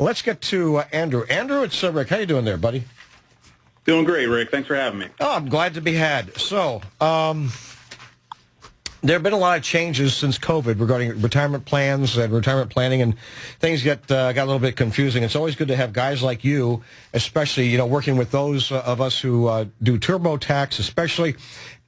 Let's get to Andrew. Andrew, it's Rick. How you doing there, buddy? Doing great, Rick. Thanks for having me. Oh, I'm glad to be had. So, there have been a lot of changes since COVID regarding retirement plans and retirement planning, and things got a little bit confusing. It's always good to have guys like you, especially, working with those of us who do TurboTax, especially,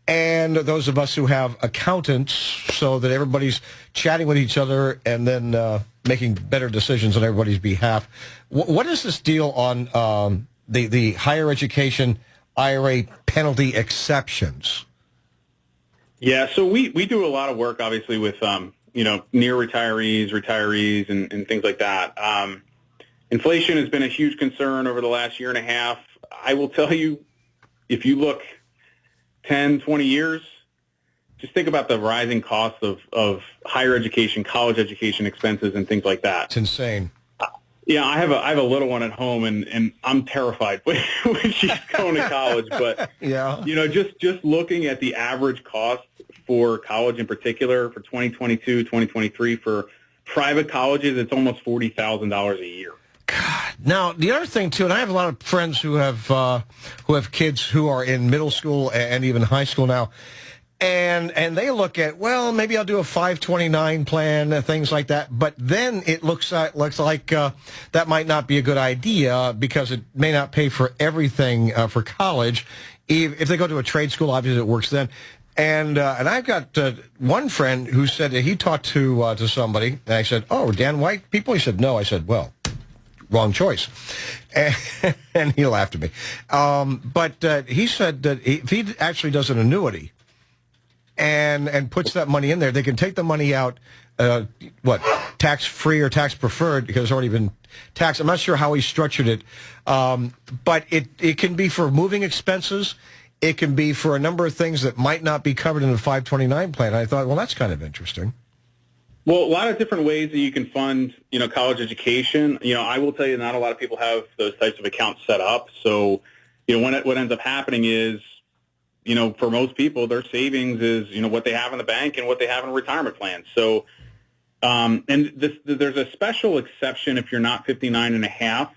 and those of us who have accountants, so that everybody's chatting with each other and then making better decisions on everybody's behalf. What is this deal on the higher education IRA penalty exceptions? Yeah, so we do a lot of work, obviously, with, near retirees, and things like that. Inflation has been a huge concern over the last year and a half. I will tell you, if you look 10, 20 years, just think about the rising costs of higher education, college education expenses, and things like that. It's insane. Yeah, I have a little one at home, and I'm terrified when she's going to college. But yeah, just looking at the average cost for college in particular for 2022, 2023 for private colleges, it's almost $40,000 a year. God. Now the other thing too, and I have a lot of friends who have kids who are in middle school and even high school now. And they look at, well, maybe I'll do a 529 plan, things like that. But then it looks like that might not be a good idea because it may not pay for everything for college. If they go to a trade school, obviously it works then. And I've got one friend who said that he talked to somebody, and I said, "Oh, Dan White people?" He said, "No." I said, "Well, wrong choice." And he laughed at me. But he said that if he actually does an annuity, and puts that money in there, they can take the money out, tax-free or tax-preferred, because it's already been taxed. I'm not sure how he structured it, but it can be for moving expenses. It can be for a number of things that might not be covered in the 529 plan. I thought, well, that's kind of interesting. Well, a lot of different ways that you can fund, college education. I will tell you, not a lot of people have those types of accounts set up. So, what ends up happening is, for most people, their savings is, what they have in the bank and what they have in a retirement plan. So, there's a special exception if you're not 59 and a half,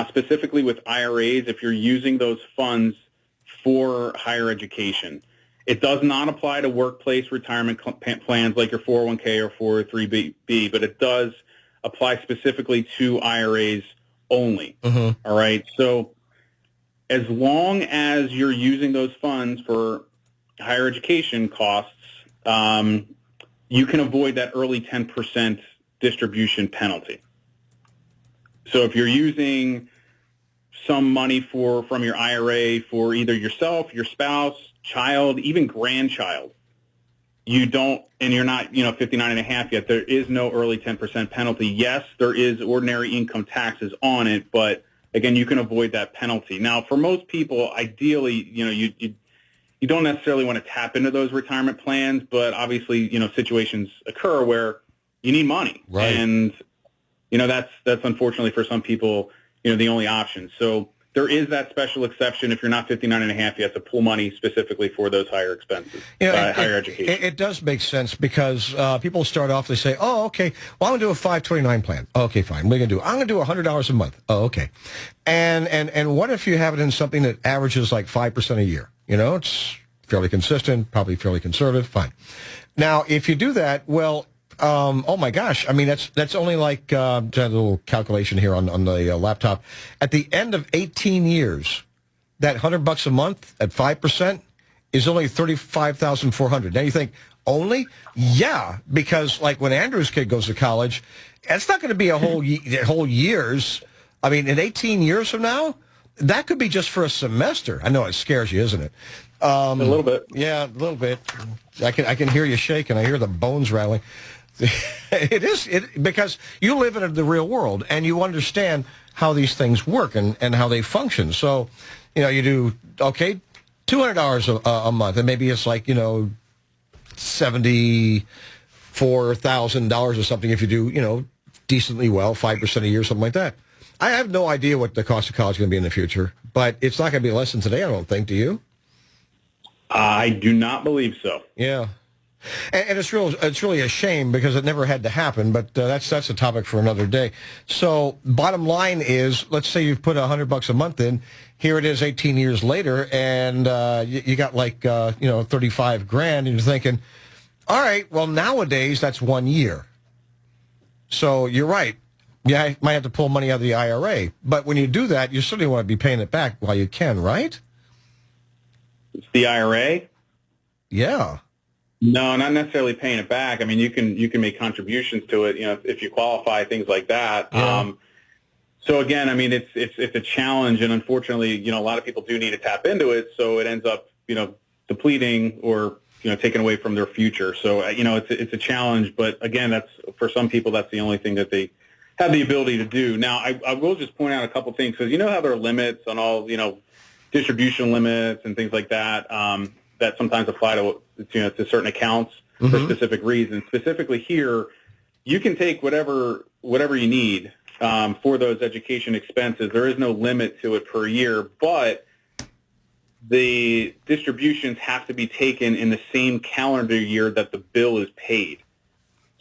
specifically with IRAs, if you're using those funds for higher education. It does not apply to workplace retirement plans like your 401k or 403b, but it does apply specifically to IRAs only. Mm-hmm. All right. So, as long as you're using those funds for higher education costs, you can avoid that early 10% distribution penalty. So if you're using some money from your IRA for either yourself, your spouse, child, even grandchild, and you're not, 59 and a half yet, there is no early 10% penalty. Yes, there is ordinary income taxes on it, but again, you can avoid that penalty. Now, for most people, ideally, you don't necessarily want to tap into those retirement plans, but obviously, situations occur where you need money. Right. And, that's unfortunately for some people, the only option. So there is that special exception. If you're not 59 and a half, you have to pull money specifically for those higher expenses, higher education. It does make sense because people start off, they say, oh, okay, well, I'm going to do a 529 plan. Okay, fine. What are you going to do? I'm going to do $100 a month. Oh, okay. And what if you have it in something that averages like 5% a year? It's fairly consistent, probably fairly conservative. Fine. Now, if you do that, well, oh my gosh! I mean, that's only like just a little calculation here on the laptop. At the end of 18 years, that $100 a month at 5% is only $35,400. Now you think only? Yeah, because like when Andrew's kid goes to college, it's not going to be a whole year's. I mean, in 18 years from now, that could be just for a semester. I know it scares you, isn't it? A little bit. Yeah, a little bit. I can hear you shaking. I hear the bones rattling. It is because you live in the real world and you understand how these things work and how they function. So, you do $200 a month, and maybe it's like $74,000 or something if you do decently well, 5% a year, something like that. I have no idea what the cost of college is going to be in the future, but it's not going to be less than today, I don't think. Do you? I do not believe so. Yeah. And it's really a shame because it never had to happen, but that's a topic for another day. So bottom line is, let's say you've put $100 a month in. Here it is 18 years later, and you got like 35 grand, and you're thinking, all right, well, nowadays that's 1 year. So you're right. Yeah, I might have to pull money out of the IRA. But when you do that, you certainly want to be paying it back while you can, right? It's the IRA? Yeah. No, not necessarily paying it back. I mean, you can make contributions to it, if you qualify, things like that. Yeah. So again, I mean, it's a challenge, and unfortunately, a lot of people do need to tap into it, so it ends up, depleting or taken away from their future. So it's a challenge, but again, that's for some people, that's the only thing that they have the ability to do. Now, I will just point out a couple things, because how there are limits on all distribution limits and things like that that sometimes apply to certain accounts for specific reasons. Specifically here, you can take whatever you need for those education expenses. There is no limit to it per year, but the distributions have to be taken in the same calendar year that the bill is paid.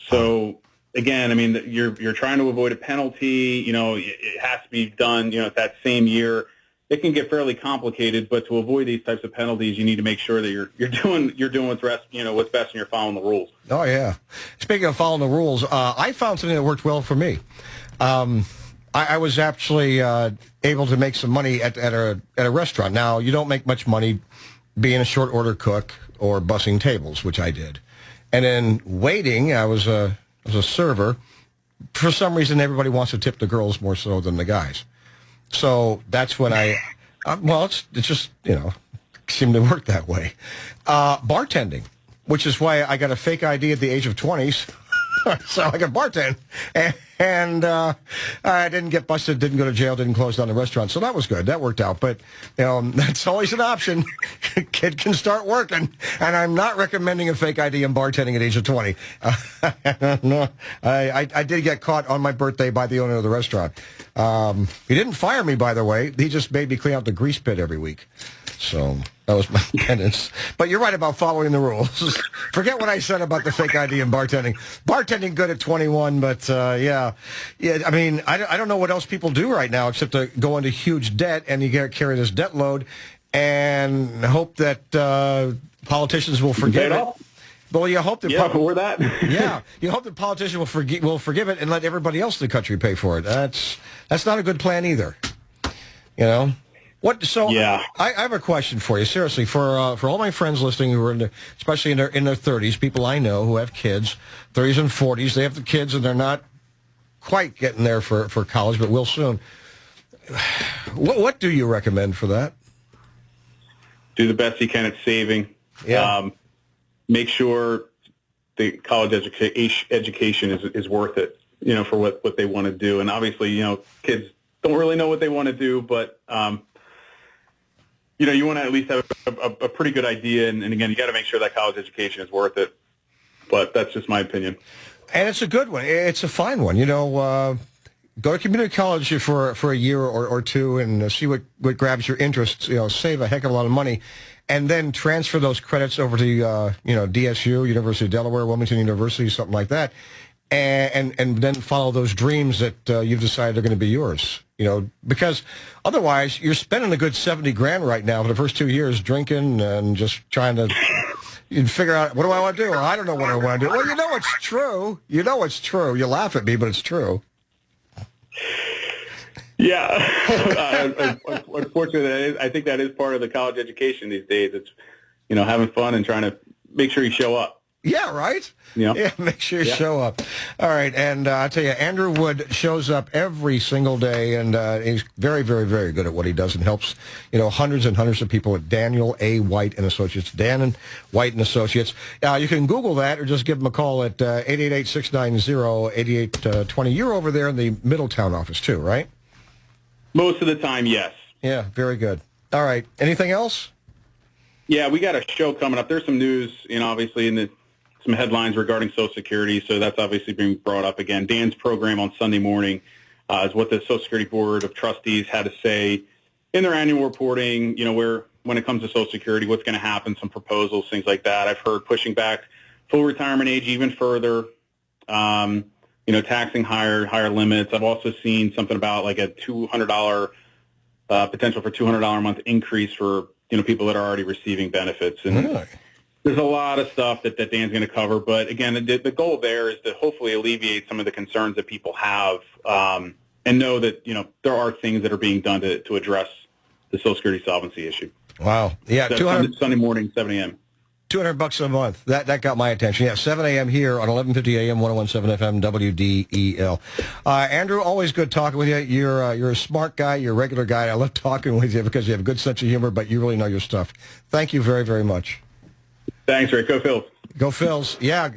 So again, I mean, you're trying to avoid a penalty. It has to be done, that same year. It can get fairly complicated, but to avoid these types of penalties, you need to make sure that you're doing what's best, and you're following the rules. Oh yeah. Speaking of following the rules, I found something that worked well for me. I was actually able to make some money at a restaurant. Now, you don't make much money being a short order cook or bussing tables, which I did, and then waiting. I was a server. For some reason, everybody wants to tip the girls more so than the guys. So that's when it's just, seemed to work that way. Bartending, which is why I got a fake ID at the age of 20. So I could bartend. And I didn't get busted, didn't go to jail, didn't close down the restaurant. So that was good. That worked out. But, that's always an option. Kid can start working. And I'm not recommending a fake ID and bartending at age of 20. No, I did get caught on my birthday by the owner of the restaurant. He didn't fire me, by the way. He just made me clean out the grease pit every week. So that was my penance. But you're right about following the rules. Forget what I said about the fake ID and bartending. Bartending good at 21, but yeah. I mean, I don't know what else people do right now except to go into huge debt, and you carry this debt load and hope that politicians will forgive it. Well, you hope that you hope that politicians will forgive it and let everybody else in the country pay for it. That's not a good plan either. What? So yeah. I have a question for you. Seriously, for all my friends listening who are especially in their 30s, people I know who have kids, 30s and 40s, they have the kids and they're not quite getting there for college, but will soon. What do you recommend for that? Do the best you can at saving. Yeah. Make sure the college education is worth it, for what they want to do. And obviously, kids don't really know what they want to do, but you want to at least have a pretty good idea. And again, you got to make sure that college education is worth it. But that's just my opinion. And it's a good one. It's a fine one. Go to community college for a year or two and see what grabs your interest. Save a heck of a lot of money, and then transfer those credits over to DSU, University of Delaware, Wilmington University, something like that, and then follow those dreams that you've decided are going to be yours. Because otherwise you're spending a good $70,000 right now for the first 2 years drinking and just trying to figure out, what do I want to do? I don't know what I want to do. Well, it's true. It's true. You laugh at me, but it's true. Yeah. Unfortunately, I think that is part of the college education these days. It's, having fun and trying to make sure you show up. Yeah, right? Yeah, make sure you show up. All right, and I tell you, Andrew Wood shows up every single day, and he's very, very, very good at what he does and helps, hundreds and hundreds of people at Daniel A. White and Associates, Dan and White and Associates. You can Google that or just give him a call at 888-690-8820. You're over there in the Middletown office too, right? Most of the time, yes. Yeah, very good. All right, anything else? Yeah, we got a show coming up. There's some news, obviously, some headlines regarding Social Security, so that's obviously being brought up again. Dan's program on Sunday morning is what the Social Security Board of Trustees had to say in their annual reporting, when it comes to Social Security, what's going to happen, some proposals, things like that. I've heard pushing back full retirement age even further, taxing higher limits. I've also seen something about like a $200 potential for $200 a month increase for people that are already receiving benefits. And really? There's a lot of stuff that Dan's going to cover. But again, the goal there is to hopefully alleviate some of the concerns that people have, and know that there are things that are being done to address the Social Security solvency issue. Wow. Yeah, So 200 Sunday morning, 7 a.m. $200 a month. That got my attention. Yeah, 7 a.m. here on 1150 a.m. 101.7 FM WDEL. Andrew, always good talking with you. You're a smart guy. You're a regular guy. I love talking with you because you have a good sense of humor, but you really know your stuff. Thank you very, very much. Thanks, Rick. Go Phils. Go Phils. Yeah.